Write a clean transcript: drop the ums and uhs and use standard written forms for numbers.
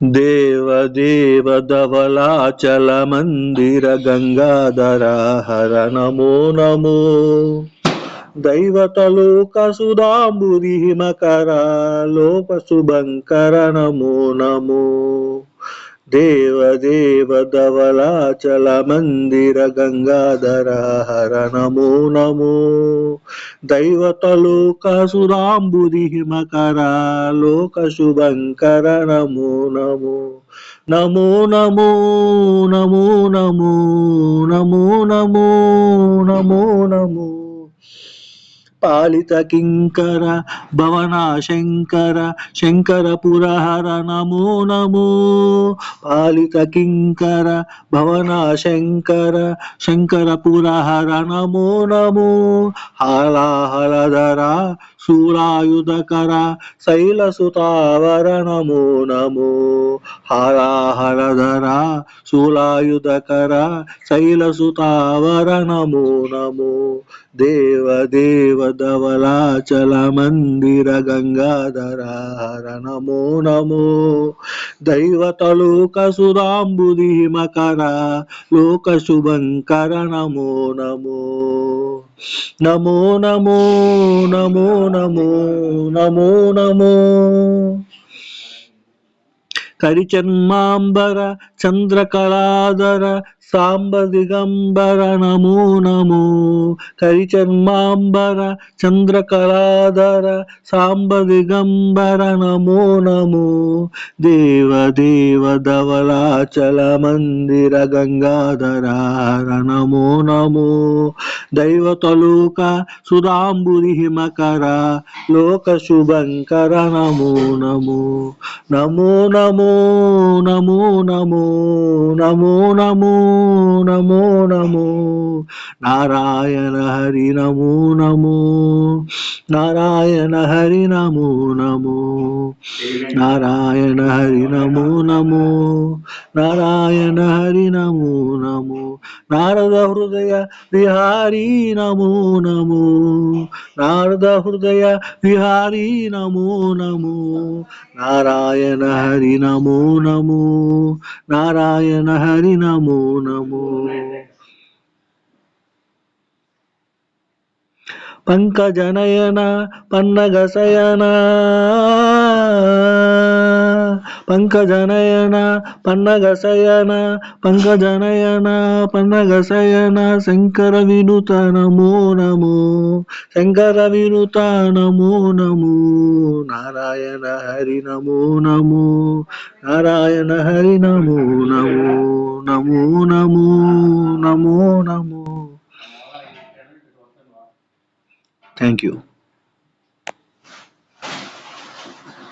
దేవ దేవ ధవళాచల మందిర గంగాధర హర నమో నమో దైవతలోక సుధాంబురి హిమకర లోక శుభంకర నమో నమో దేవ దేవ ధవళాచల మందిర గంగాధర హర నమో నమో దైవతలోక సుధాంబురి హిమకర లోక శుభంకర నమో నమో నమో నమో నమో నమో నమో నమో నమో నమో పాలిత కింకర భవన శంకర శంకర పురహర నమో నమో పాలిత కింకర భవన శంకర శంకర పురహర నమో నమో హాలాహలధర శూలాయుధకర శైలసుతావర నమో నమో హాలాహలధర శూలాయుధకర శైలసుతావర నమో నమో దేవ దేవ ధవళాచల మందిర గంగాధర హర నమో నమో దైవతలోక సుధాంబుది మకర లోక శుభంకర నమో నమో నమో నమో నమో నమో నమో నమో కరిచర్మాంబర చంద్రకళాధర సాంబ దిగంబర నమో నమో కరిచర్మాంబర చంద్రకళాధర సాంబ దిగంబర నమో నమో దేవ దేవ ధవళాచల మందిర గంగాధర హర నమో నమో దైవతలోక సుధాంబురి హిమకర లోక శుభంకర నమో నమో నమో నమో నమో నమో నమో నమో నమో నమో నారాయణ హరి నమో నమో నారాయణ హరి నమో నమో నారాయణ హరి నమో నమో నారాయణ హరి నమో నమో నారద హృదయ విహారీ నమో నమో నారద హృదయ విహారీ నమో నమో నారాయణ హరి నమో నమో నారాయణ హరి నమో నమో పంకజనయన పన్నగశయన పంకజనయన పన్నగశయన పంకజనయన పన్నగశయన శంకర వినుత నమో నమో శంకర వినుత నమో నమో నారాయణ హరి నమో నమో నారాయణ హరి నమో నమో నమో నమో నమో నమో థ్యాంక్ యూ.